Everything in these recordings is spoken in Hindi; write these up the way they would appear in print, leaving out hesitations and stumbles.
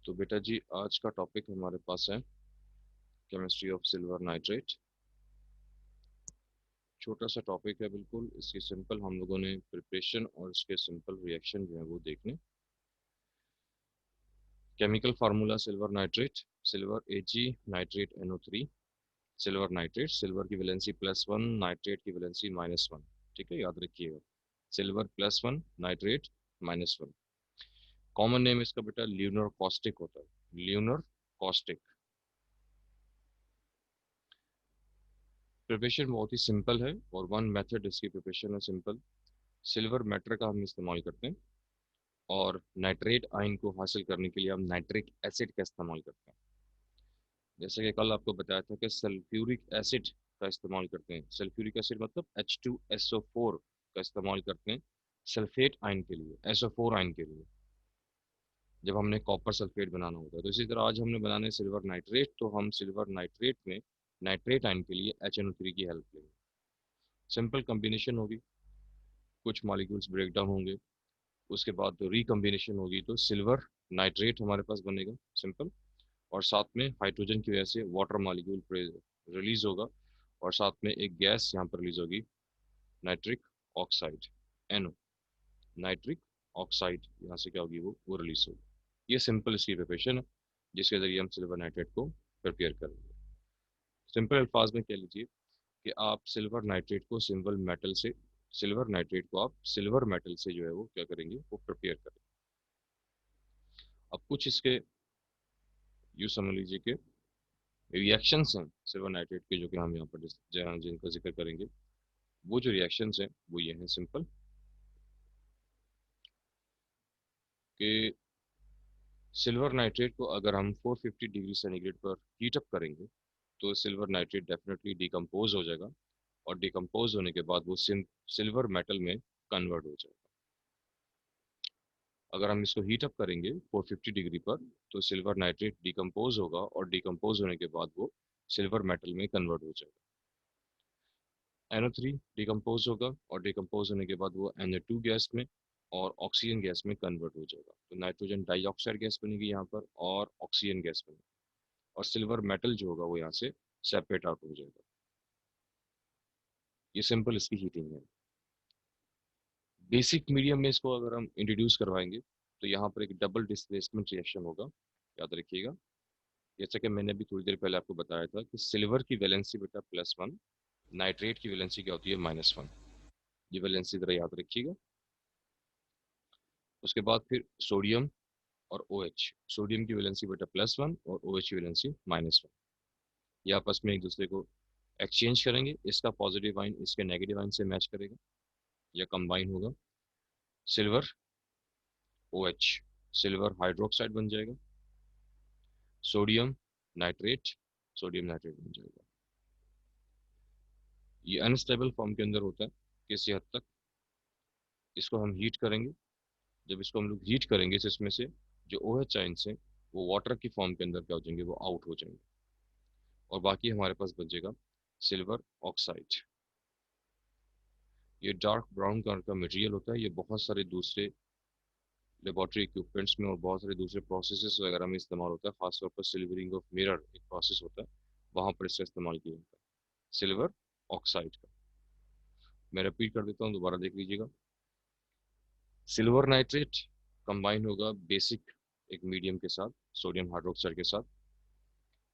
तो बेटा जी आज का टॉपिक हमारे पास है केमिस्ट्री ऑफ सिल्वर नाइट्रेट। छोटा सा टॉपिक है बिल्कुल। इसकी सिंपल हम लोगों ने प्रिपरेशन और इसके सिंपल रिएक्शन जो है वो देखने। Chemical formula silver nitrate, silver AG nitrate NO3। Silver nitrate, silver की वैलेंसी +1, नाइट्रेट की वैलेंसी -1। ठीक है, याद रखिएगा। Silver +1, nitrate -1। कॉमन नेम इसका बेटा ल्यूनर कॉस्टिक होता है, ल्यूनर कॉस्टिक। प्रिपरेशन बहुत ही सिंपल है और वन मेथड इसकी प्रिपरेशन है सिंपल। सिल्वर मेटर का हम इस्तेमाल करते हैं और नाइट्रेट आयन को हासिल करने के लिए हम नाइट्रिक एसिड का इस्तेमाल करते हैं। जैसे कि कल आपको बताया था कि सल्फ्यूरिक एसिड का इस्तेमाल करते हैं। सल्फ्यूरिक एसिड मतलब H2SO4 का इस्तेमाल करते हैं सल्फेट आयन के लिए, SO4 आयन के लिए, जब हमने कॉपर सल्फेट बनाना होता है। तो इसी तरह आज हमने बनाने सिल्वर नाइट्रेट, तो हम सिल्वर नाइट्रेट में नाइट्रेट आयन के लिए HNO3 की हेल्प लेंगे। सिंपल कम्बिनेशन होगी, कुछ मॉलिक्यूल्स ब्रेक डाउन होंगे, उसके बाद तो रिकम्बिनेशन होगी, तो सिल्वर नाइट्रेट हमारे पास बनेगा सिंपल। और साथ में हाइड्रोजन की वजह से वाटर मॉलिक्यूल रिलीज होगा और साथ में एक गैस यहाँ पर रिलीज होगी, nitric oxide, NO, nitric oxide यहाँ से क्या होगी, वो रिलीज होगी। ये सिंपल इसकी प्रिपरेशन है जिसके जरिए हम सिल्वर नाइट्रेट को प्रिपेयर करेंगे। सिंपल अल्फाज में कह लीजिए कि आप सिल्वर नाइट्रेट को सिल्वर नाइट्रेट को आप सिल्वर मेटल से जो है वो क्या करेंगे, वो प्रिपेयर करेंगे। अब कुछ इसके यूँ समझ लीजिए कि रिएक्शंस हैं सिल्वर नाइट्रेट के, जो कि हम यहाँ पर जिनका जिक्र करेंगे। वो जो रिएक्शंस हैं वो ये हैं सिंपल कि सिल्वर नाइट्रेट को अगर हम 450 डिग्री सेंटीग्रेड पर हीट अप करेंगे तो सिल्वर नाइट्रेट डेफिनेटली डिकम्पोज हो जाएगा और डिकम्पोज होने के बाद वो सिल्वर मेटल में कन्वर्ट हो जाएगा। अगर हम इसको हीट अप करेंगे 450 डिग्री पर तो सिल्वर नाइट्रेट डिकम्पोज होगा और डिकम्पोज होने के बाद वो सिल्वर मेटल में कन्वर्ट हो जाएगा। NO3 डिकम्पोज होगा और डिकम्पोज होने के बाद वो Na2 गैस में और ऑक्सीजन गैस में कन्वर्ट हो जाएगा। तो नाइट्रोजन डाइऑक्साइड गैस बनेगी यहाँ पर और ऑक्सीजन गैस बनेगी और सिल्वर मेटल जो होगा वो यहाँ से सेपरेट आउट हो जाएगा। ये सिंपल इसकी हीटिंग है। बेसिक मीडियम में इसको अगर हम इंट्रोड्यूस करवाएंगे तो यहाँ पर एक डबल डिस्प्लेसमेंट रिएक्शन होगा, याद रखिएगा। जैसा कि मैंने अभी थोड़ी देर पहले आपको बताया था कि सिल्वर की वैलेंसी बेटा +1, नाइट्रेट की वैलेंसी क्या होती है, -1। ये वैलेंसी जरा याद रखिएगा। उसके बाद फिर सोडियम और OH। सोडियम की वैलेंसी बेटा +1 और OH की वैलेंसी -1। ये आपस में एक दूसरे को एक्सचेंज करेंगे, इसका पॉजिटिव आइन इसके नेगेटिव आइन से मैच करेगा या कंबाइन होगा। सिल्वर OH, सिल्वर हाइड्रोक्साइड बन जाएगा। सोडियम नाइट्रेट, सोडियम नाइट्रेट बन जाएगा। ये अनस्टेबल फॉर्म के अंदर होता है किसी हद तक। इसको हम हीट करेंगे, जब इसको हम लोग हीट करेंगे तो इसमें से जो OH आइंस हैं वो वाटर की फॉर्म के अंदर क्या हो जाएंगे, वो आउट हो जाएंगे और बाकी हमारे पास बचेगा सिल्वर ऑक्साइड। ये डार्क ब्राउन कलर का मटेरियल होता है। ये बहुत सारे दूसरे लेबोरेटरी इक्विपमेंट्स में और बहुत सारे दूसरे प्रोसेसेस वगैरह में इस्तेमाल होता है। खासतौर पर सिल्वरिंग ऑफ मिरर एक प्रोसेस होता है, वहाँ पर इसका इस्तेमाल किया जाता है सिल्वर ऑक्साइड का। मैं रिपीट कर देता हूँ, दोबारा देख लीजिएगा। सिल्वर नाइट्रेट कंबाइन होगा बेसिक एक मीडियम के साथ, सोडियम हाइड्रोक्साइड के साथ।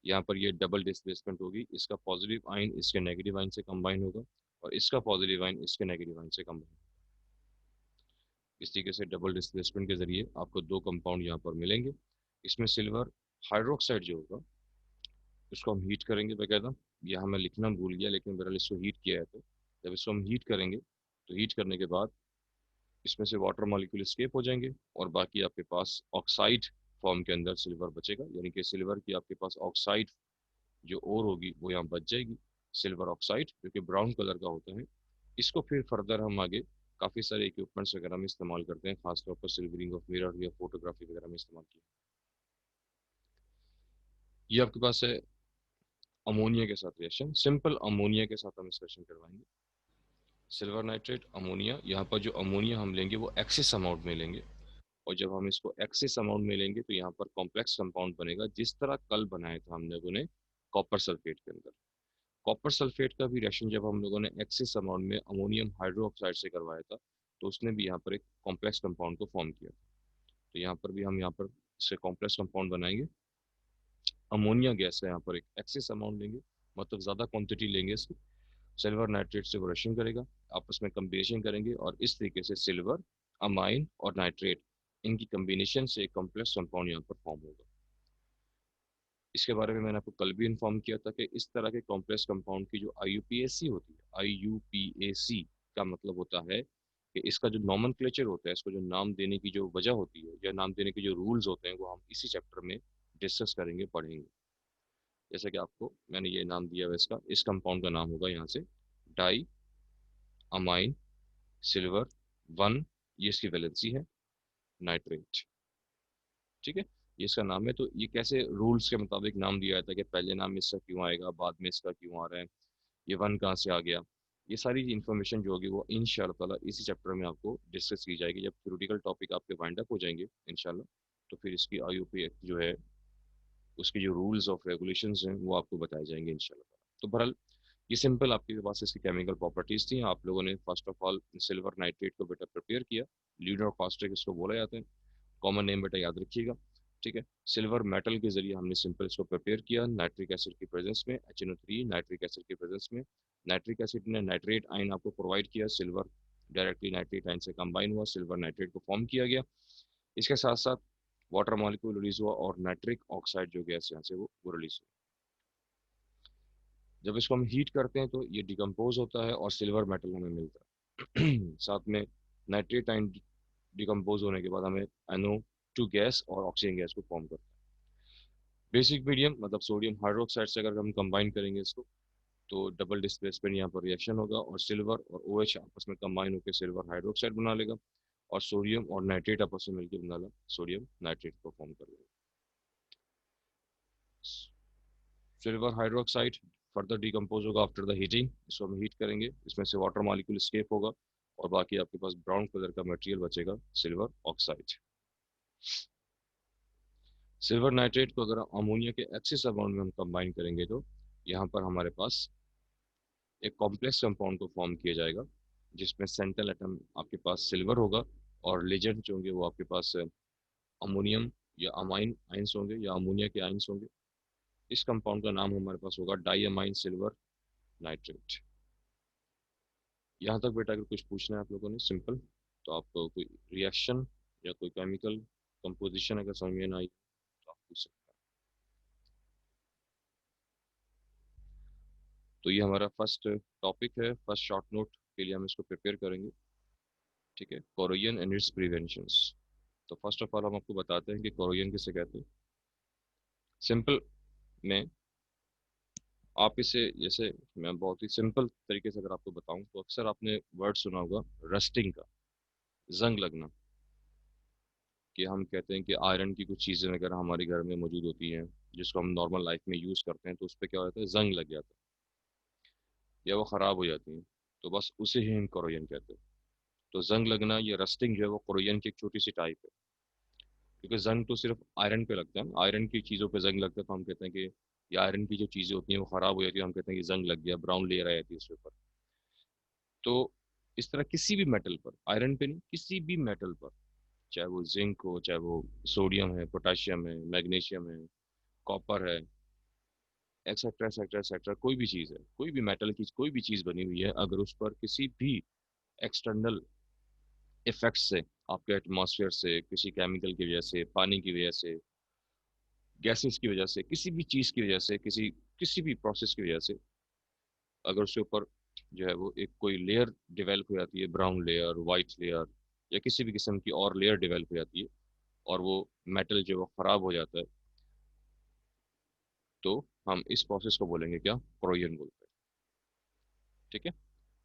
यहाँ पर ये डबल डिस्प्लेसमेंट होगी, इसका पॉजिटिव आइन इसके नेगेटिव आइन से कंबाइन होगा और इसका पॉजिटिव आइन इसके नेगेटिव आइन से कंबाइन। इस तरीके से डबल डिस्प्लेसमेंट के जरिए आपको दो कंपाउंड यहाँ पर मिलेंगे। इसमें सिल्वर हाइड्रोक्साइड जो होगा इसको हम हीट करेंगे बकायदा। यहाँ मैं लिखना भूल गया लेकिन बहरहाल इसको हीट किया है। तो जब इसको हम हीट करेंगे तो हीट करने के बाद इसमें से वाटर मॉलिक्यूल स्केप हो जाएंगे और बाकी आपके पास ऑक्साइड फॉर्म के अंदर सिल्वर बचेगा, यानी कि सिल्वर की आपके पास ऑक्साइड जो और होगी वो यहाँ बच जाएगी, सिल्वर ऑक्साइड जो कि ब्राउन कलर का होता है। इसको फिर फर्दर हम आगे काफ़ी सारे इक्विपमेंट्स वगैरह में इस्तेमाल करते हैं, खासतौर पर सिल्वरिंग ऑफ मिरर या फोटोग्राफी वगैरह में इस्तेमाल किया। ये आपके पास है अमोनिया के साथ रिएक्शन, सिंपल अमोनिया के साथ हम इस रिएक्शन करवाएंगे। सिल्वर नाइट्रेट अमोनिया, यहाँ पर जो अमोनिया हम लेंगे वो एक्सेस अमाउंट में लेंगे और जब हम इसको एक्सेस अमाउंट में लेंगे तो यहाँ पर कॉम्प्लेक्स कंपाउंड बनेगा, जिस तरह कल बनाया था हम लोगों ने कॉपर सल्फेट के अंदर। कॉपर सल्फेट का भी रिएक्शन जब हम लोगों ने एक्सेस अमाउंट में अमोनियम हाइड्रोक्साइड से करवाया था, तो उसने भी यहाँ पर एक कॉम्प्लेक्स कंपाउंड को फॉर्म किया। तो यहाँ पर भी हम यहाँ पर इससे कॉम्प्लेक्स कंपाउंड बनाएंगे। अमोनिया गैस है यहाँ पर एक एक्सेस अमाउंट लेंगे, मतलब ज़्यादा क्वांटिटी लेंगे इसकी। सिल्वर नाइट्रेट से वो रिएक्शन करेगा, आपस में कम्बिनेशन करेंगे, और इस तरीके से सिल्वर, अमाइन और नाइट्रेट, इनकी कम्बिनेशन से एक कॉम्प्लेक्स कंपाउंड यहाँ पर फॉर्म होगा। इसके बारे में मैंने आपको कल भी इन्फॉर्म किया था कि इस तरह के कॉम्प्लेक्स कंपाउंड की जो आईयूपीएसी होती है, आईयूपीएसी का मतलब होता है कि इसका जो नॉमेनक्लेचर होता है, इसको जो नाम देने की जो वजह होती है या नाम देने के जो रूल्स होते हैं, वो हम इसी चैप्टर में डिस्कस करेंगे, पढ़ेंगे। जैसे कि आपको मैंने ये नाम दिया है इसका, इस कंपाउंड का नाम होगा यहाँ से डाई अमाइन सिल्वर 1, ये इसकी वैलेंसी है, नाइट्रेट। ठीक है, ये इसका नाम है। तो ये कैसे रूल्स के मुताबिक नाम दिया जाता है कि पहले नाम इसका क्यों आएगा, बाद में इसका क्यों आ रहा है, ये वन कहाँ से आ गया, ये सारी इन्फॉर्मेशन जो होगी वो इंशाल्लाह ताला इसी चैप्टर में आपको डिस्कस की जाएगी। जब थ्योरेटिकल टॉपिक आपके वाइंड अप हो जाएंगे इंशाल्लाह, तो फिर इसकी आईयूपी एक्ट जो है, उसकी जो रूल्स ऑफ रेगुलेशंस हैं, वो आपको बताए जाएंगे इंशाल्लाह। तो बहरहाल ये सिंपल आपके पास इसकी केमिकल प्रॉपर्टीज थी। आप लोगों ने first of all silver nitrate को बेटा प्रिपेयर किया, लीडर कास्टिक इसको बोला जाता है, कॉमन नेम बेटा याद रखिएगा। ठीक है, सिल्वर मेटल के जरिए हमने सिंपल इसको प्रिपेयर किया नाइट्रिक एसिड की प्रेजेंस में, HNO3 नाइट्रिक एसिड की प्रेजेंस में। नाइट्रिक एसिड ने नाइट्रेट आयन आपको प्रोवाइड किया, सिल्वर डायरेक्टली नाइट्रेट आयन से कंबाइन हुआ, सिल्वर नाइट्रेट को फॉर्म किया गया। इसके साथ साथ वाटर मॉलिक्यूल रिलीज हुआ और नाइट्रिक ऑक्साइड जो गैस यहाँ से वो रिलीज हुआ। जब इसको हम हीट करते हैं तो ये डिकम्पोज होता है और सिल्वर मेटल हमें मिलता है। साथ में नाइट्रेट आयन डिकम्पोज होने के बाद हमें NO2 गैस और ऑक्सीजन गैस को फॉर्म करता है। बेसिक मीडियम मतलब सोडियम हाइड्रोक्साइड से अगर हम कंबाइन करेंगे इसको, तो डबल डिस्प्लेसमेंट यहाँ पर रिएक्शन होगा और सिल्वर और OH आपस में कंबाइन होकर सिल्वर हाइड्रोक्साइड बना लेगा, और सोडियम और नाइट्रेट आपस में मिलकर बना ला सोडियम नाइट्रेट को फॉर्म कर लेगा। सिल्वर हाइड्रोक्साइड फर्दर डिकम्पोज होगा आफ्टर द हीटिंग, इसको हम हीट करेंगे, इसमें से वाटर मॉलिक्यूल स्केप होगा और बाकी आपके पास ब्राउन कलर का मटेरियल बचेगा, सिल्वर ऑक्साइड। सिल्वर नाइट्रेट को अगर अमोनिया के एक्सिस अमाउंट में हम कंबाइन करेंगे तो यहाँ पर हमारे पास एक कॉम्प्लेक्स कंपाउंड को फॉर्म किया जाएगा, जिसमें सेंट्रल एटम आपके पास सिल्वर होगा और लेजेंड जो होंगे वो आपके पास अमोनियम या अमाइन आइंस होंगे या अमोनिया के आइंस होंगे। इस कंपाउंड का नाम हमारे पास होगा डाई अमाइन सिल्वर नाइट्रेट। यहाँ तक बेटा अगर कुछ पूछना है आप लोगों ने सिंपल, तो आपको कोई रिएक्शन या कोई केमिकल कंपोजिशन अगर समझ में ना आई तो आप पूछ सकते हैं। तो ये हमारा फर्स्ट टॉपिक है, फर्स्ट शॉर्ट नोट के लिए हम इसको प्रिपेयर करेंगे। ठीक है, कोरोजन एंड इट्स प्रिवेंशंस। तो फर्स्ट ऑफ ऑल हम आपको बताते हैं कि कोरोजन किसे कहते हैं। सिंपल में आप इसे, जैसे मैं बहुत ही सिंपल तरीके से अगर आपको बताऊं, तो अक्सर आपने वर्ड सुना होगा रस्टिंग का, जंग लगना। कि हम कहते हैं कि आयरन की कुछ चीज़ें अगर हमारे घर में मौजूद होती हैं, जिसको हम नॉर्मल लाइफ में यूज़ करते हैं, तो उस पर क्या होता है, जंग लग जाता है या वो ख़राब हो जाती हैं, तो बस उसे ही हम कोरोजन कहते हैं। तो जंग लगना, ये रस्टिंग जो है वो कोरोजन की एक छोटी सी टाइप है। क्योंकि जंग तो सिर्फ आयरन पे लगता है, आयरन की चीज़ों पे जंग लगता है, तो हम कहते हैं कि ये आयरन की जो चीज़ें होती हैं वो ख़राब हो जाती है, हम कहते हैं कि जंग लग गया, ब्राउन लेयर आ जाती है उसके ऊपर। तो इस तरह किसी भी मेटल पर, आयरन पे नहीं, किसी भी मेटल पर, चाहे वो जिंक हो, चाहे वो सोडियम है, पोटाशियम है, मैग्नीशियम है, कॉपर है, एक्सेट्रा एक्सेट्रा एक्सेट्रा, कोई भी चीज़ है, कोई भी मेटल की कोई भी चीज़ बनी हुई है, अगर उस पर किसी भी एक्सटर्नल इफेक्ट से, आपके एटमॉस्फेयर से, किसी केमिकल की वजह से, पानी की वजह से, गैसेस की वजह से, किसी भी चीज़ की वजह से, किसी किसी भी प्रोसेस की वजह से, अगर उसके ऊपर जो है वो एक कोई लेयर डिवेल्प हो जाती है, ब्राउन लेयर, वाइट लेयर, या किसी भी किस्म की और लेयर डिवेल्प हो जाती है, और वो मेटल जो है वो ख़राब हो जाता है, तो हम इस प्रोसेस को बोलेंगे क्या, क्रोजन बोलते हैं। ठीक है,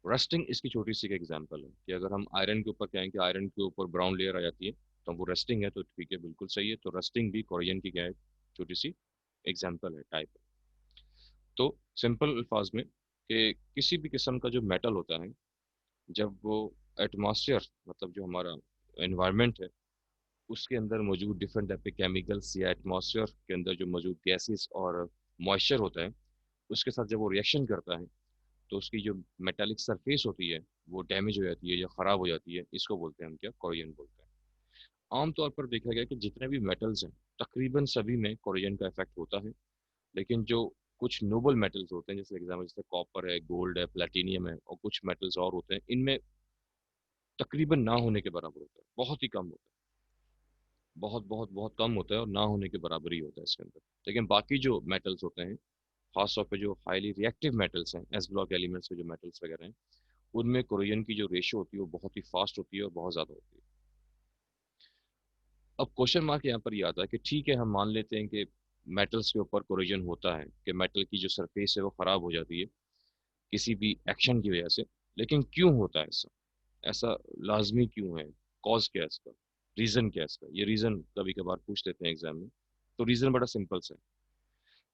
रस्टिंग इसकी छोटी सी एक एग्जांपल है कि अगर हम आयरन के ऊपर कहें कि आयरन के ऊपर ब्राउन लेयर आ जाती है, तो वो रस्टिंग है, तो ठीक है, बिल्कुल सही है। तो रस्टिंग भी कोरियन की क्या है, छोटी सी एग्जांपल है, टाइप है। तो सिंपल अल्फाज में कि किसी भी किस्म का जो मेटल होता है, जब वो एटमॉस्फेयर मतलब जो हमारा एनवायरनमेंट है उसके अंदर मौजूद डिफरेंट टाइप के केमिकल्स या एटमॉस्फेयर के अंदर जो मौजूद गैसेस और मॉइस्चर होता है, उसके साथ जब वो रिएक्शन करता है तो उसकी जो मेटालिक सरफेस होती है वो डैमेज हो जाती है या ख़राब हो जाती है। इसको बोलते हैं हम क्या, कोरोजन बोलते हैं। आमतौर पर देखा गया कि जितने भी मेटल्स हैं तकरीबन सभी में कोरोजन का इफेक्ट होता है। लेकिन जो कुछ नोबल मेटल्स होते हैं, जैसे एग्जाम्पल जैसे कॉपर है, गोल्ड है, प्लेटिनियम है, और कुछ मेटल्स और होते हैं, इनमें तकरीबन ना होने के बराबर होता है, बहुत ही कम होता है, बहुत बहुत बहुत कम होता है और ना होने के बराबर ही होता है इसके अंदर। लेकिन बाकी जो मेटल्स होते हैं, खासतौर पे जो हाईली रिएक्टिव मेटल्स हैं, एस ब्लॉक एलिमेंट्स के जो मेटल्स वगैरह हैं, उनमें कोरोजन की जो रेशियो होती है वो बहुत ही फास्ट होती है और बहुत ज़्यादा होती है। अब क्वेश्चन मार्क यहाँ पर ये आता है कि ठीक है, हम मान लेते हैं कि मेटल्स के ऊपर कोरोजन होता है, कि मेटल की जो सरफेस है वो ख़राब हो जाती है किसी भी एक्शन की वजह से। लेकिन क्यों होता है ऐसा? ऐसा लाजमी क्यों है? कॉज क्या है इसका? रीज़न क्या है इसका? ये रीज़न कभी कभार पूछ लेते हैं एग्जाम में। तो रीज़न बड़ा सिंपल सा है।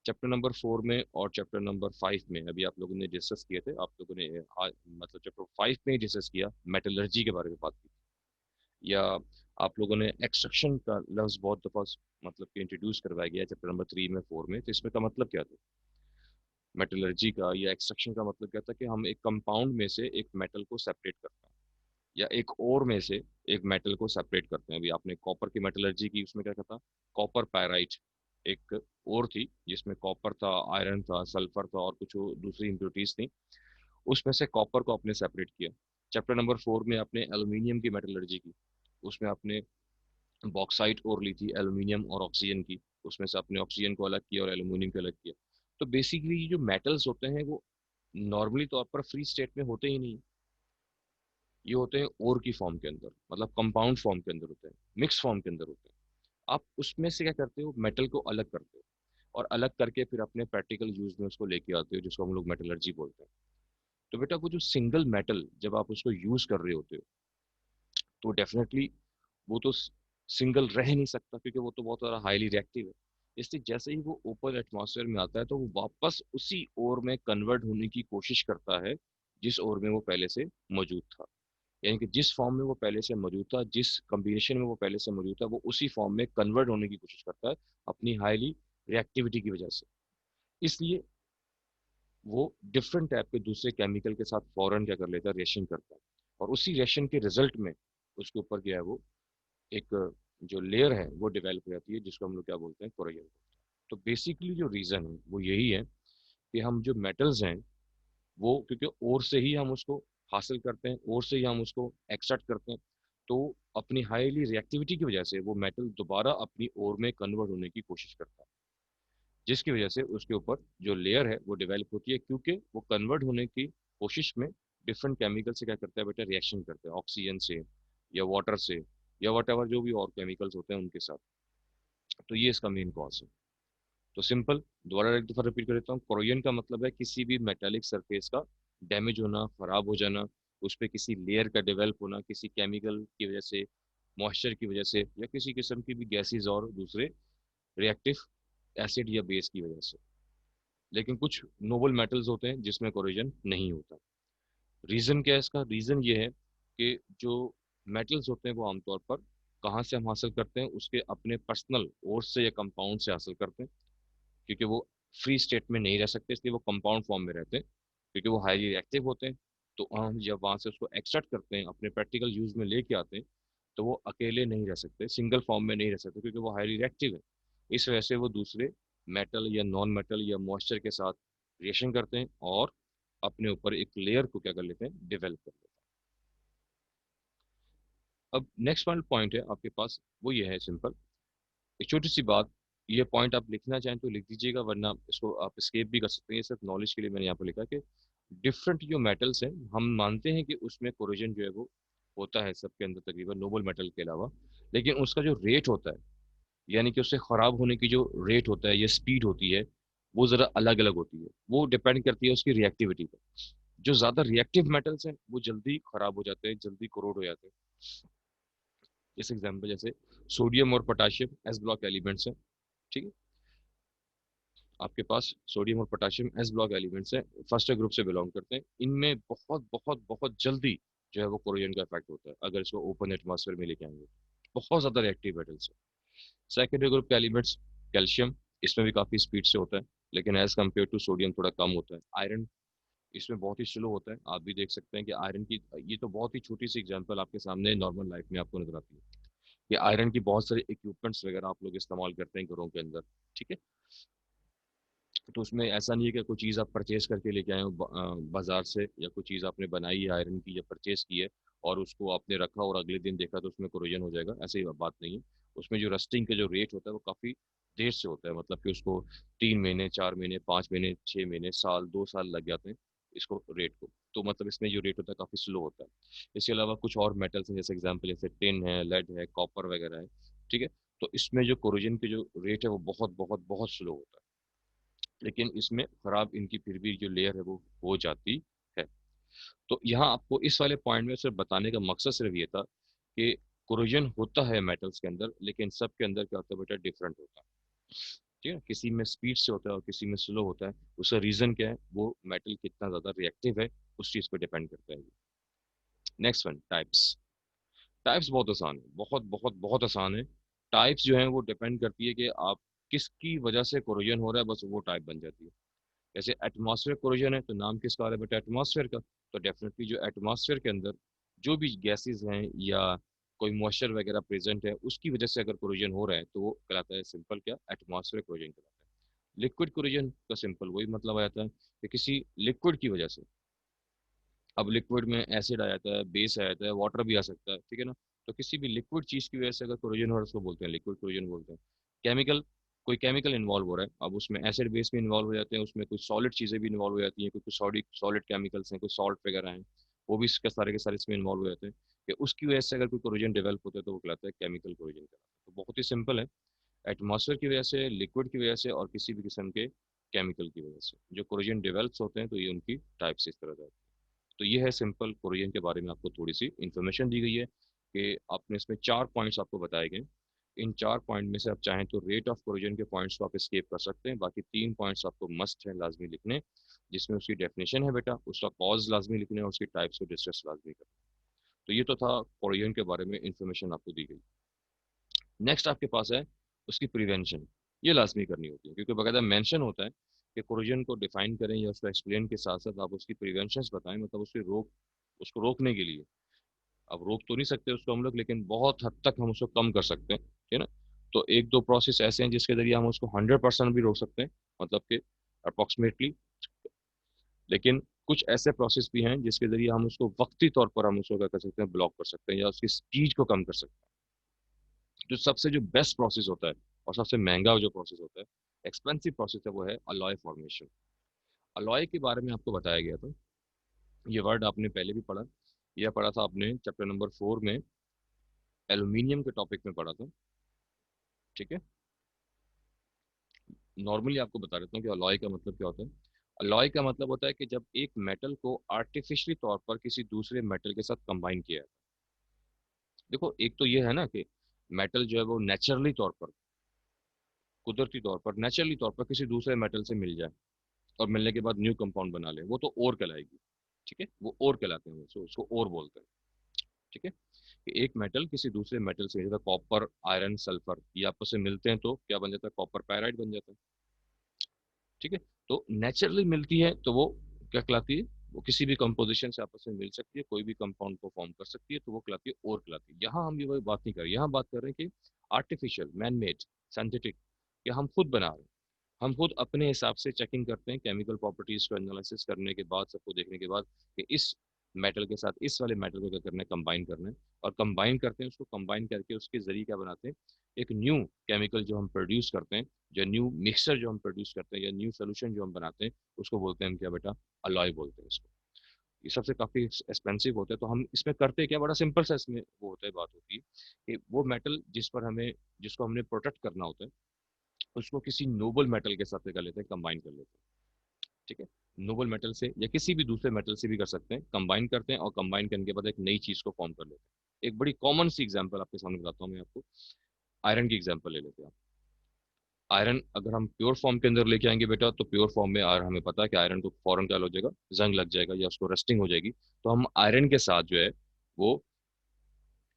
चैप्टर नंबर 4 में और चैप्टर नंबर 5 में अभी आप लोगों ने डिस्कस किए थे, आप लोगों ने मतलब चैप्टर 5 में ही डिस्कस किया, मेटलर्जी के बारे में बात की, या आप लोगों ने एक्सट्रैक्शन का लफ्ज बहुत दफा मतलब कि इंट्रोड्यूस करवाया गया चैप्टर नंबर 3 में, 4 में। तो इसमें का मतलब क्या था? मेटलर्जी का या एक्सट्रैक्शन का मतलब क्या था कि हम एक कंपाउंड में से एक मेटल को सेपरेट करते हैं, या एक ओर में से एक मेटल को सेपरेट करते हैं। अभी आपने कॉपर की मेटलर्जी की, उसमें क्या था? कॉपर पायराइट एक ओर थी जिसमें कॉपर था, आयरन था, सल्फर था और कुछ दूसरी इम्प्योरिटीज थी। उसमें से कॉपर को आपने सेपरेट किया। चैप्टर नंबर 4 में आपने एल्यूमिनियम की मेटलर्जी की, उसमें आपने बॉक्साइट और ली थी, एल्यूमिनियम और ऑक्सीजन की। उसमें से आपने ऑक्सीजन को अलग किया और एल्यूमिनियम को अलग किया। तो बेसिकली ये जो मेटल्स होते हैं वो नॉर्मली तौर पर फ्री स्टेट में होते ही नहीं। ये होते हैं ओर की फॉर्म के अंदर, मतलब कंपाउंड फॉर्म के अंदर होते हैं, मिक्स फॉर्म के अंदर होते हैं। आप उसमें से क्या करते हो? मेटल को अलग करते हो, और अलग करके फिर अपने प्रैक्टिकल यूज में उसको लेके आते हो, जिसको हम लोग मेटलर्जी बोलते हैं। तो बेटा वो जो सिंगल मेटल जब आप उसको यूज कर रहे होते हो, तो डेफिनेटली वो तो सिंगल रह नहीं सकता, क्योंकि वो तो बहुत ज़्यादा हाईली रिएक्टिव है। इसलिए जैसे ही वो ओपन एटमॉस्फेयर में आता है तो वो वापस उसी ओर में कन्वर्ट होने की कोशिश करता है जिस ओर में वो पहले से मौजूद था। यानी कि जिस फॉर्म में वो पहले से मौजूद था, जिस कॉम्बिनेशन में वो पहले से मौजूद था, वो उसी फॉर्म में कन्वर्ट होने की कोशिश करता है अपनी हाईली रिएक्टिविटी की वजह से। इसलिए वो डिफरेंट टाइप के दूसरे केमिकल के साथ फौरन क्या कर लेता है? रिएक्शन करता है, और उसी रिएक्शन के रिजल्ट में उसके ऊपर क्या है, वो एक जो लेयर है वो डेवलप हो जाती है, जिसको हम लोग क्या बोलते हैं? कोरोजन। तो बेसिकली जो रीज़न है वो यही है कि हम जो मेटल्स हैं वो, क्योंकि ओर से ही हम उसको हासिल करते हैं, ओर से ही हम उसको एक्सट्रैक्ट करते हैं, तो अपनी हाईली रिएक्टिविटी की वजह से वो मेटल दोबारा अपनी ओर में कन्वर्ट होने की कोशिश करता है, जिसकी वजह से उसके ऊपर जो लेयर है वो डेवलप होती है, क्योंकि वो कन्वर्ट होने की कोशिश में डिफरेंट केमिकल से क्या करता है बेटा? रिएक्शन करते हैं, ऑक्सीजन से या वाटर से या वट जो भी और केमिकल्स होते हैं उनके साथ। तो ये इसका मेन कॉज है। तो सिंपल, दोबारा एक दफा रिपीट कर देता हूँ, कोरोजन का मतलब है किसी भी मेटालिक सरफेस का डैमेज होना, खराब हो जाना, उस पर किसी लेयर का डेवलप होना किसी केमिकल की वजह से, मॉइस्चर की वजह से, या किसी किस्म की भी गैसेज और दूसरे रिएक्टिव एसिड या बेस की वजह से। लेकिन कुछ नोबल मेटल्स होते हैं जिसमें कोरोजन नहीं होता। रीज़न क्या है इसका? रीज़न ये है कि जो मेटल्स होते हैं वो आमतौर पर कहाँ से हम हासिल करते हैं? उसके अपने पर्सनल ओर से या कंपाउंड से हासिल करते हैं, क्योंकि वो फ्री स्टेट में नहीं रह सकते, इसलिए वो कंपाउंड फॉर्म में रहते हैं, क्योंकि वो हाईली रिएक्टिव होते हैं। तो हम जब वहाँ से उसको एक्सट्रैक्ट करते हैं, अपने प्रैक्टिकल यूज में लेके आते हैं, तो वो अकेले नहीं रह सकते, सिंगल फॉर्म में नहीं रह सकते, क्योंकि वो हाईली रिएक्टिव है। इस वजह से वो दूसरे मेटल या नॉन मेटल या मॉइस्चर के साथ रिएक्शन करते हैं और अपने ऊपर एक लेयर को क्या कर लेते हैं? डेवलप कर लेते हैं। अब नेक्स्ट वाला पॉइंट है आपके पास, वो ये है सिंपल, एक छोटी सी बात। ये पॉइंट आप लिखना चाहें तो लिख दीजिएगा, वरना इसको आप स्केप भी कर सकते हैं। ये सिर्फ नॉलेज के लिए मैंने यहाँ पर लिखा कि डिफरेंट जो मेटल्स हैं, हम मानते हैं कि उसमें कोरोजन जो है वो होता है सबके अंदर तकरीबन, नोबल मेटल के अलावा। लेकिन उसका जो रेट होता है, यानी कि उससे खराब होने की जो रेट होता है या स्पीड होती है, वो ज़रा अलग अलग होती है। वो डिपेंड करती है उसकी रिएक्टिविटी पर। जो ज़्यादा रिएक्टिव मेटल्स हैं वो जल्दी खराब हो जाते हैं, जल्दी कोरोड हो जाते हैं। इस एग्जाम्पल जैसे सोडियम और पोटाशियम एस ब्लॉक एलिमेंट्स हैं, ठीक है? आपके पास सोडियम और पोटाशियम एस ब्लॉक एलिमेंट्स हैं, फर्स्ट ग्रुप से बिलोंग करते हैं। इनमें बहुत बहुत बहुत जल्दी जो है वो कोरोजन का इफेक्ट होता है अगर इसको ओपन एटमॉस्फेयर में लेके आएंगे। बहुत ज़्यादा रिएक्टिव मेटल्स है। सेकेंडरी ग्रुप के एलिमेंट्स, कैल्शियम, इसमें भी काफ़ी स्पीड से होता है, लेकिन एज कम्पेयर टू सोडियम थोड़ा कम होता है। आयरन इसमें बहुत ही स्लो होता है, आप भी देख सकते हैं कि आयरन की, ये तो बहुत ही छोटी सी एग्जांपल आपके सामने नॉर्मल लाइफ में आपको नजर आती है कि आयरन की बहुत सारे इक्विपमेंट्स वगैरह आप लोग इस्तेमाल करते हैं घरों के अंदर, ठीक है। तो उसमें ऐसा नहीं है कि कोई चीज़ आप परचेज करके लेके आए हो बाजार से, या कोई चीज़ आपने बनाई है आयरन की या परचेज की है और उसको आपने रखा और अगले दिन देखा तो उसमें कोरोजन हो जाएगा, ऐसी बात नहीं है। उसमें जो रस्टिंग का जो रेट होता है वो काफ़ी देर से होता है, मतलब कि उसको 3 महीने, 4 महीने, 5 महीने, 6 महीने, साल, 2 साल लग जाते हैं इसको रेट को। तो मतलब इसमें जो रेट होता है काफ़ी स्लो होता है। इसके अलावा कुछ और मेटल्स हैं, जैसे एग्जाम्पल जैसे टिन है, लेड है, कॉपर वगैरह है, ठीक है। तो इसमें जो कोरोजन की जो रेट है वो बहुत बहुत बहुत स्लो होता है, लेकिन इसमें खराब इनकी फिर भी जो लेयर है वो हो जाती है। तो यहाँ आपको इस वाले पॉइंट में सिर्फ बताने का मकसद सिर्फ ये था कि कोरोजन होता है मेटल्स के अंदर, लेकिन सब के अंदर क्या होता है बेटा, डिफरेंट होता है, ठीक है। किसी में स्पीड से होता है और किसी में स्लो होता है। उसका रीजन क्या है, वो मेटल कितना ज्यादा रिएक्टिव है उस चीज पे डिपेंड करता है। Next one, types. टाइप्स बहुत आसान है, बहुत बहुत बहुत आसान है। टाइप्स जो है वो डिपेंड करती है कि आप किसकी वजह से कोरोजन हो रहा है, बस वो टाइप बन जाती है। जैसे एटमॉस्फेयर कोरोजन है, तो नाम किसका आ रहा है बेटा, एटमॉस्फेयर का। तो डेफिनेटली जो एटमॉस्फेयर के अंदर जो भी गैसेस हैं या कोई मॉइस्चर वगैरह प्रेजेंट है उसकी वजह से अगर कोरोजन हो रहा है तो वो कहलाता है सिंपल क्या, एटमॉस्फेयर कोरोजन कहलाता है। लिक्विड कोरोजन का सिंपल वही मतलब आ जाता है कि किसी लिक्विड की वजह से, अब लिक्विड में एसिड आ जाता है, बेस आ जाता है, वाटर भी आ सकता है, ठीक है ना। तो किसी भी लिक्विड चीज की वजह से अगर कोरोजन हो रहा है उसको बोलते हैं लिक्विड कोरोजन बोलते हैं। केमिकल, कोई केमिकल इन्वॉल्व हो रहा है, अब उसमें एसिड बेस भी इन्वॉल्व हो जाते हैं, उसमें कुछ सॉलिड चीजें भी इन्वॉल्व हो जाती हैं, कुछ सॉलिड सॉलिड केमिकल्स हैं, कुछ सॉल्ट वगैरह हैं, वो भी इसके सारे के सारे इसमें इन्वॉल्व हो जाते हैं। कि उसकी वजह से अगर कोई कोरोजन डेवलप होता है तो वो कहलाता है केमिकल कोरोजन कहलाता है। तो बहुत ही सिंपल है, एटमॉस्फेयर की वजह से, लिक्विड की वजह से और किसी भी किस्म के केमिकल की वजह से जो कोरोजन डेवलप्स होते हैं, तो ये उनकी टाइप्स इस तरह से। तो ये है सिंपल कोरियन के बारे में आपको थोड़ी सी इन्फॉर्मेशन दी गई है कि आपने इसमें 4 पॉइंट्स आपको बताए गए। इन 4 पॉइंट में से आप चाहें तो रेट ऑफ कोरिजन के पॉइंट्स को आप स्केप कर सकते हैं, बाकी 3 पॉइंट्स आपको मस्ट है लाजमी लिखने, जिसमें उसकी डेफिनेशन है बेटा, उसका कॉज लाजमी लिखने और उसकी टाइप्स को डिस्कस लाजमी करना। तो ये तो था कोरियन के बारे में इन्फॉर्मेशन आपको दी गई। नेक्स्ट आपके पास है उसकी प्रिवेंशन। ये लाजमी करनी होती है क्योंकि बकायदा मेंशन होता है कि कोरोजन को डिफाइन करें या उसको एक्सप्लेन के साथ साथ आप उसकी प्रिवेंशन बताएं, मतलब उसकी रोक, उसको रोकने के लिए। अब रोक तो नहीं सकते उसको हम लोग, लेकिन बहुत हद तक हम उसको कम कर सकते हैं, ठीक है ना। तो एक दो प्रोसेस ऐसे हैं जिसके जरिए हम उसको 100% भी रोक सकते हैं, मतलब कि अप्रोक्सीमेटली। लेकिन कुछ ऐसे प्रोसेस भी हैं जिसके जरिए हम उसको वक्ती तौर पर हम उसको क्या कर सकते हैं, ब्लॉक कर सकते हैं या उसकी स्पीड को कम कर सकते हैं। जो सबसे जो बेस्ट प्रोसेस होता है और सबसे महंगा जो प्रोसेस होता है, एक्सपेंसिव प्रोसेस है, वो है अलॉय फॉर्मेशन। अलॉय के बारे में आपको बताया गया था, ये वर्ड आपने पहले भी पढ़ा, यह पढ़ा था आपने चैप्टर नंबर 4 में, एल्यूमिनियम के टॉपिक में पढ़ा था, ठीक है। नॉर्मली आपको बता देता हूँ कि अलॉय का मतलब क्या होता है। अलॉय का मतलब होता है कि जब एक मेटल को आर्टिफिशियली तौर पर किसी दूसरे मेटल के साथ कंबाइन किया जाता है। देखो एक तो ये है ना कि मेटल जो है वो नेचुरली तौर पर, कुदरती तौर पर, नेचुरली तौर पर किसी दूसरे मेटल से मिल जाए और मिलने के बाद न्यू कंपाउंड बना ले, वो तो और कहलाएगी, ठीक है, वो और कहलाते हैं, उसको और बोलते हैं, ठीक है। कि एक मेटल किसी दूसरे मेटल से, जैसे कॉपर, आयरन, सल्फर, ये आपस में मिलते हैं तो क्या बन जाता है, कॉपर पायराइड बन जाता है, ठीक है। तो नेचुरली मिलती है तो वो क्या कहलाती है, वो किसी भी कंपोजिशन से आपस में मिल सकती है, कोई भी कंपाउंड को फॉर्म कर सकती है, तो वो कहलाती है और कहलाती है। यहाँ हम ये वही बात नहीं कर रहे, यहाँ बात कर रहे हैं कि आर्टिफिशियल, मैन मेड, सिंथेटिक, या हम खुद बना रहे हैं। हम खुद अपने हिसाब से चेकिंग करते हैं केमिकल प्रॉपर्टीज को एनालिसिस करने के बाद, सबको देखने के बाद कि इस मेटल के साथ इस वाले मेटल को क्या करना है, कंबाइन करना है। और कंबाइन करते हैं, उसको कंबाइन करके उसके जरिए क्या बनाते हैं, एक न्यू केमिकल जो हम प्रोड्यूस करते हैं, जो न्यू मिक्सचर जो हम प्रोड्यूस करते हैं या न्यू सोल्यूशन जो हम बनाते हैं, उसको बोलते हैं हम क्या बेटा, अलॉय बोलते हैं इसको। ये सबसे काफी एक्सपेंसिव होता है। तो हम इसमें करते क्या, बड़ा सिंपल सा इसमें वो होता है, बात होती है कि वो मेटल जिस पर हमें, जिसको हमने प्रोटेक्ट करना होता है, उसको किसी नोबल मेटल के साथ कर लेते हैं, कंबाइन कर लेते हैं, ठीक है। नोबल मेटल से या किसी भी दूसरे मेटल से भी कर सकते हैं, कंबाइन करते हैं और कंबाइन करने के बाद एक नई चीज को फॉर्म कर लेते हैं। एक बड़ी कॉमन सी एग्जांपल आपके सामने बताता हूँ मैं आपको, आयरन की एग्जांपल ले लेते हैं आप। आयरन अगर हम प्योर फॉर्म के अंदर लेके आएंगे बेटा, तो प्योर फॉर्म में आयरन, हमें पता है कि आयरन को फौरन क्या हो जाएगा, जंग लग जाएगा या उसको रस्टिंग हो जाएगी। तो हम आयरन के साथ जो है वो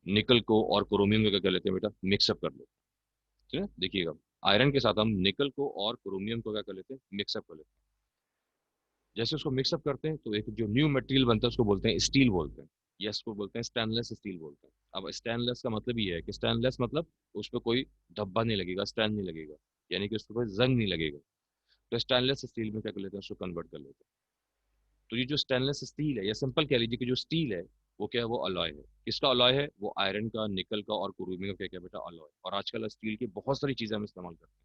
निकल को और क्रोमियम को क्या कर लेते हैं बेटा, मिक्सअप कर लेते हैं। ठीक है, देखिएगा, आयरन के साथ हम निकल को और क्रोमियम को क्या कर लेते हैं, मिक्सअप कर लेते हैं। जैसे उसको मिक्सअप करते हैं तो एक जो न्यू मटेरियल बनता है उसको बोलते हैं स्टील बोलते हैं, या इसको बोलते हैं स्टेनलेस स्टील बोलते हैं। अब स्टेनलेस का मतलब ये है कि स्टेनलेस मतलब उस पर कोई धब्बा नहीं लगेगा, स्टैंड नहीं लगेगा, यानी कि उस पर कोई जंग नहीं लगेगा। तो स्टेनलेस स्टील में क्या कर लेते हैं, उसको कन्वर्ट कर लेते हैं। तो ये जो स्टेनलेस स्टील है, या सिंपल कह लीजिए कि जो स्टील है वो क्या है, वो अलॉय है। किसका अलॉय है, वो आयरन का, निकल का और क्रोमियम का, क्या क्या बेटा, अलॉय। और आजकल स्टील की बहुत सारी चीजें हम इस्तेमाल करते हैं।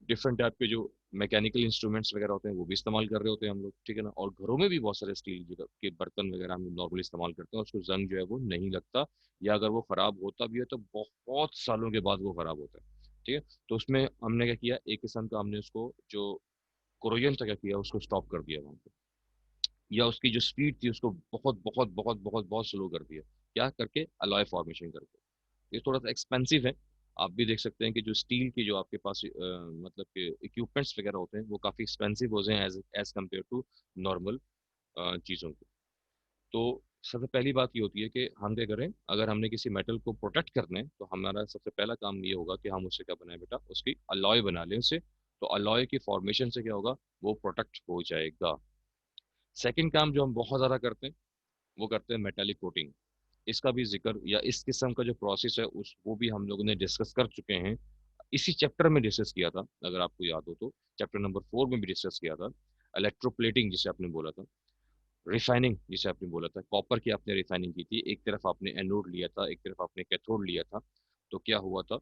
डिफरेंट टाइप के जो मैकेनिकल इंस्ट्रूमेंट्स वगैरह होते हैं वो भी इस्तेमाल कर रहे होते हैं हम लोग, ठीक है ना। और घरों में भी बहुत सारे स्टील के बर्तन वगैरह हम नॉर्मली इस्तेमाल करते हैं, उसको जंग जो है वो नहीं लगता, या अगर वो खराब होता भी है तो बहुत सालों के बाद वो खराब होता है। ठीक है, तो उसमें हमने क्या किया, एक किस्म का हमने उसको जो कोरोजन था क्या किया, उसको स्टॉप कर दिया वहाँ पे, या उसकी जो स्पीड थी उसको बहुत बहुत बहुत बहुत बहुत स्लो कर दिया। क्या करके, अलॉय फॉर्मेशन करके। ये थोड़ा सा एक्सपेंसिव है। आप भी देख सकते हैं कि जो स्टील की जो आपके पास मतलब कि इक्विपमेंट्स वगैरह होते हैं वो काफ़ी एक्सपेंसिव होते हैं as as compare to normal चीज़ों को। तो सबसे पहली बात ये होती है कि हम क्या करें, अगर हमने किसी मेटल को प्रोटेक्ट करना है तो हमारा सबसे पहला काम ये होगा कि हम उससे क्या बनाए बेटा, उसकी अलॉय बना लें उससे। तो अलॉय की फॉर्मेशन से क्या होगा, वो प्रोटेक्ट हो जाएगा। सेकंड काम जो हम बहुत ज़्यादा करते हैं वो करते हैं मेटालिक कोटिंग। इसका भी जिक्र या इस किस्म का जो प्रोसेस है उस वो भी हम लोगों ने डिस्कस कर चुके हैं, इसी चैप्टर में डिस्कस किया था, अगर आपको याद हो तो चैप्टर नंबर 4 में भी डिस्कस किया था। इलेक्ट्रोप्लेटिंग जिसे आपने बोला था, रिफाइनिंग जिसे आपने बोला था, कॉपर की आपने रिफाइनिंग की थी, एक तरफ आपने एनोड लिया था, एक तरफ आपने कैथोड लिया था। तो क्या हुआ था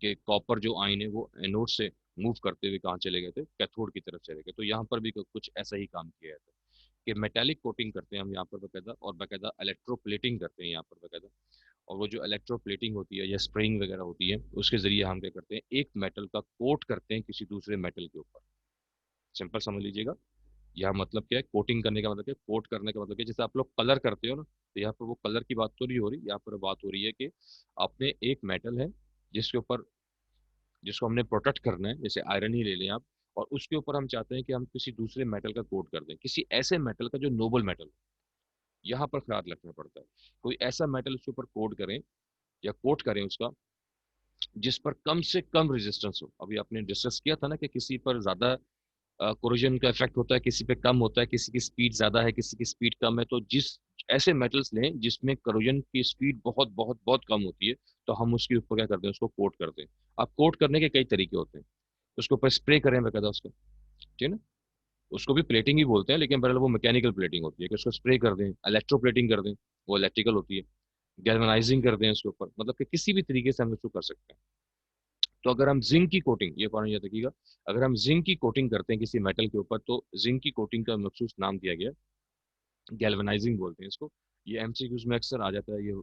कि कॉपर जो आयन है वो एनोड से मूव करते हुए कहाँ चले गए थे, कैथोड की तरफ चले गए। तो यहाँ पर भी कुछ ऐसा ही काम किया जाता है कि मेटालिक कोटिंग करते हैं हम यहाँ पर बाकायदा, और बाकायदा इलेक्ट्रोप्लेटिंग करते हैं यहाँ पर बाकायदा। और वो जो इलेक्ट्रोप्लेटिंग होती है या स्प्रिंग वगैरह होती है उसके जरिए हम क्या करते हैं, एक मेटल का कोट करते हैं किसी दूसरे मेटल के ऊपर। सिंपल समझ लीजिएगा, यह मतलब क्या है, कोटिंग करने का मतलब क्या है, कोट करने का मतलब क्या है, जैसे आप लोग कलर करते हो ना, तो यहाँ पर वो कलर की बात तो नहीं हो रही, यहाँ पर बात हो रही है कि आपने एक मेटल है जिसके ऊपर, जिसको हमने प्रोटेक्ट करना है, जैसे आयरन ही ले लें आप, और उसके ऊपर हम चाहते हैं कि हम किसी दूसरे मेटल का कोट कर दें, किसी ऐसे मेटल का जो नोबल मेटल। यहाँ पर ख्याल रखना पड़ता है, कोई ऐसा मेटल उसके ऊपर कोट करें या कोट करें उसका जिस पर कम से कम रेजिस्टेंस हो। अभी आपने डिस्कस किया था ना कि किसी पर ज्यादा कोरोजन का इफेक्ट होता है, किसी पे कम होता है, किसी की स्पीड ज्यादा है, किसी की स्पीड कम है। तो जिस ऐसे मेटल्स लें जिसमें कोरोजन की स्पीड बहुत बहुत बहुत कम होती है, तो हम उसके ऊपर क्या करते हैं, उसको कोट करते हैं। अब कोट करने के कई तरीके होते हैं, उसके ऊपर स्प्रे करें बकायदा उसको, ठीक है ना। उसको भी प्लेटिंग ही बोलते हैं, लेकिन बहरहाल वो मैकेनिकल प्लेटिंग होती है कि उसको स्प्रे कर दें, इलेक्ट्रो प्लेटिंग कर दें, वो इलेक्ट्रिकल होती है। गैल्वेनाइजिंग कर दें उसके ऊपर, मतलब कि किसी भी तरीके से हम उसको कर सकते हैं। तो अगर हम जिंक की कोटिंग, ये पॉइंट याद रखिएगा, अगर हम जिंक की कोटिंग करते हैं किसी मेटल के ऊपर तो जिंक की कोटिंग का मखसूस नाम दिया गया, गैल्वेनाइजिंग बोलते हैं इसको। ये एमसीक्यूज में अक्सर आ जाता है ये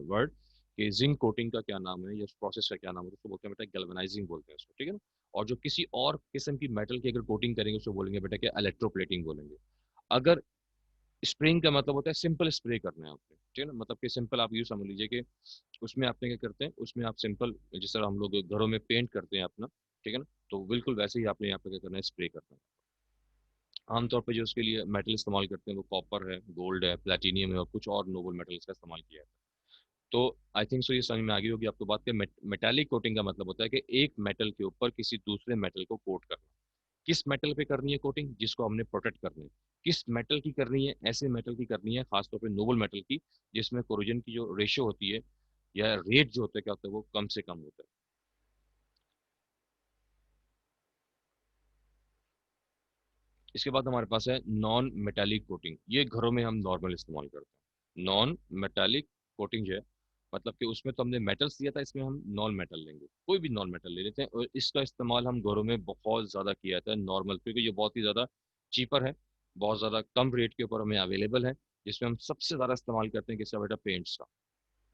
वर्ड कि जिंक कोटिंग का क्या नाम है या प्रोसेस का क्या नाम है, उसको बोलते हैं बेटा गैल्वेनाइजिंग बोलते हैं इसको, ठीक है ना। और जो किसी और किस्म की मेटल की अगर कोटिंग करेंगे उसको बोलेंगे बेटा क्या, इलेक्ट्रोप्लेटिंग बोलेंगे। अगर स्प्रेइंग का मतलब होता है सिंपल स्प्रे करना है आपने, ठीक है ना, मतलब कि सिंपल आप यूँ समझ लीजिए कि उसमें आपने क्या करते हैं, उसमें आप सिंपल जिस तरह हम लोग घरों में पेंट करते हैं अपना, ठीक है ना, तो बिल्कुल वैसे ही आपने यहाँ पे क्या करना है, स्प्रे करना है। आमतौर पर जो उसके लिए मेटल इस्तेमाल करते हैं वो कॉपर है, गोल्ड है, प्लेटिनियम है और कुछ और नोबल मेटल्स का इस्तेमाल किया है। तो आई थिंक सो ये समझ में आ गई होगी आपको बात कि मेटालिक कोटिंग का मतलब होता है कि एक मेटल के ऊपर किसी दूसरे मेटल को कोट करना। किस मेटल पे करनी है कोटिंग, जिसको हमने प्रोटेक्ट करना है। किस मेटल की करनी है, ऐसे मेटल की करनी है खासतौर पे नोबल मेटल की, जिसमें कोरोजन की जो रेशियो होती है या रेट जो होता है क्या होता है, वो कम से कम होता है। इसके बाद हमारे पास है नॉन मेटालिक कोटिंग, ये घरों में हम नॉर्मल इस्तेमाल करते हैं। नॉन मेटालिक कोटिंग जो है, मतलब कि उसमें तो हमने मेटल्स दिया था, इसमें हम नॉन मेटल लेंगे, कोई भी नॉन मेटल ले लेते हैं, और इसका इस्तेमाल हम घरों में बहुत ज़्यादा किया जाता है नॉर्मल, क्योंकि ये बहुत ही ज़्यादा चीपर है, बहुत ज़्यादा कम रेट के ऊपर हमें अवेलेबल है। जिसमें हम सबसे ज़्यादा इस्तेमाल करते हैं किसका बेटा, पेंट्स का।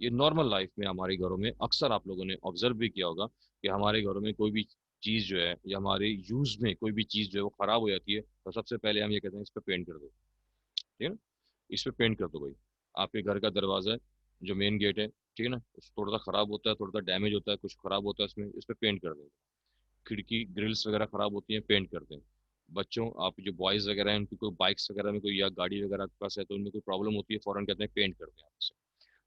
ये नॉर्मल लाइफ में हमारे घरों में अक्सर आप लोगों ने ऑब्जर्व भी किया होगा कि हमारे घरों में कोई भी चीज़ जो है या हमारे यूज में कोई भी चीज़ जो है वो खराब हो जाती है, तो सबसे पहले हम ये कहते हैं इस पर पेंट कर दो, ठीक है ना, इस पे पेंट कर दो भाई। आपके घर का दरवाजा है, जो मेन गेट है, ठीक है ना, थोड़ा सा खराब होता है, थोड़ा सा डैमेज होता है, कुछ खराब होता है इसमें, इस पे पेंट कर दें। खिड़की ग्रिल्स वगैरह खराब होती हैं, पेंट कर दें। बच्चों, आप जो बॉयज़ वगैरह हैं उनकी कोई बाइक्स वगैरह में कोई या गाड़ी वगैरह के पास है तो उनमें कोई प्रॉब्लम होती है, फौरन कहते हैं पेंट कर दें आप इसे।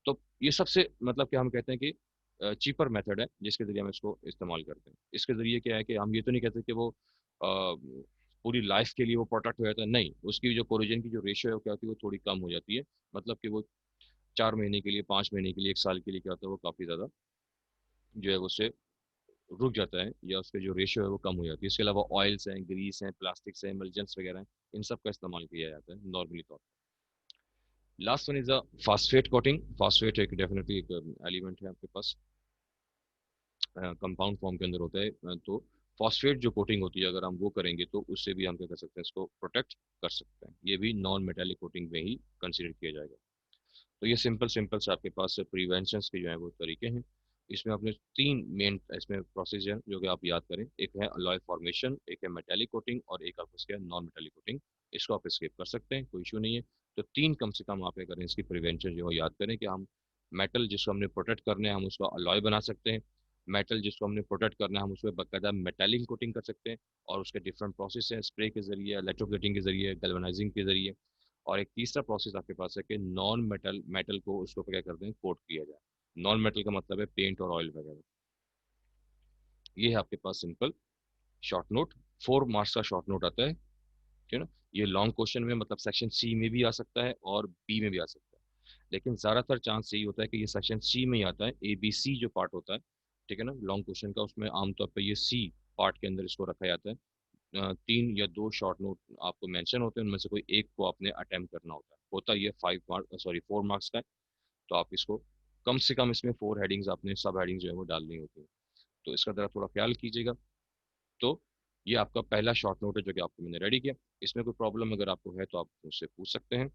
तो ये सबसे मतलब कि हम कहते हैं कि चीपर मेथड है जिसके ज़रिए हम इसको इस्तेमाल करते हैं। इसके ज़रिए क्या है कि हम ये तो नहीं कहते कि वो पूरी लाइफ के लिए वो प्रोटेक्ट हो जाता है, नहीं, उसकी जो कोरिजन की जो रेशियो है वो क्या होती है, वो थोड़ी कम हो जाती है। मतलब कि वो 4 महीने के लिए, 5 महीने के लिए, 1 साल के लिए क्या होता है, वो काफ़ी ज़्यादा जो है वो उससे रुक जाता है, या उसके जो रेशियो है वो कम हो जाती है। इसके अलावा ऑयल्स हैं, ग्रीस हैं, प्लास्टिक्स हैं, एमल्जेंस वगैरह हैं, इन सब का इस्तेमाल किया जाता है नॉर्मली तौर पर। Last one is a phosphate coating. Phosphate एक डेफिनेटली एक एलिमेंट है आपके पास, कंपाउंड फॉर्म के अंदर होता है। तो फॉस्फेट जो कोटिंग होती है, अगर हम वो करेंगे तो उससे भी हम क्या कर सकते हैं, इसको प्रोटेक्ट कर सकते हैं। ये भी नॉन मेटेलिक कोटिंग में ही कंसिडर किया जाएगा। तो ये सिंपल सिंपल से आपके पास प्रिवेंशन के जो है वो तरीके हैं। इसमें आपने 3 मेन इसमें प्रोसेस है जो कि आप याद करें। एक है अलॉय फॉर्मेशन, एक है मेटेलिक कोटिंग, और एक आप उसके नॉन मेटेलिक कोटिंग। इसको आप स्किप कर सकते हैं, कोई इशू नहीं है। तो 3 कम से कम आप करें इसकी प्रिवेंशन जो है याद करें, कि हम मेटल जिसको हमने प्रोटेक्ट करना है हम उसका अलॉय बना सकते हैं। मेटल जिसको हमने प्रोटेक्ट करना है हम उसमें बाकायदा मेटेलिक कोटिंग कर सकते हैं। और उसके डिफरेंट प्रोसेस हैं, स्प्रे के जरिए, इलेक्ट्रोप्लेटिंग के जरिए, गैल्वेनाइजिंग के जरिए। और एक तीसरा प्रोसेस आपके पास है कि नॉन मेटल मेटल को उसको क्या करते हैं, कोट किया जाए। नॉन मेटल का मतलब है पेंट और ऑयल वगैरह। ये है आपके पास सिंपल शॉर्ट नोट। 4 मार्क्स का शॉर्ट नोट आता है, ठीक है ना। ये लॉन्ग क्वेश्चन में मतलब सेक्शन सी में भी आ सकता है और बी में भी आ सकता है, लेकिन ज़्यादातर चांस यही होता है कि ये सेक्शन सी में ही आता है। ए बी सी जो पार्ट होता है, ठीक है ना, लॉन्ग क्वेश्चन का, उसमें आमतौर पर ये सी पार्ट के अंदर इसको रखा जाता है। 3 या 2 शॉर्ट नोट आपको मेंशन होते हैं, उनमें से कोई एक को आपने अटेम्प्ट करना होता है ये 5 मार्क, सॉरी 4 मार्क्स का है। तो आप इसको कम से कम इसमें 4 हेडिंग्स, आपने सब हेडिंग्स जो है वो डालनी होती है। तो इसका ज़रा थोड़ा ख्याल कीजिएगा। तो ये आपका पहला शॉर्ट नोट है जो कि आपको मैंने रेडी किया। इसमें कोई प्रॉब्लम अगर आपको है तो आप मुझसे पूछ सकते हैं।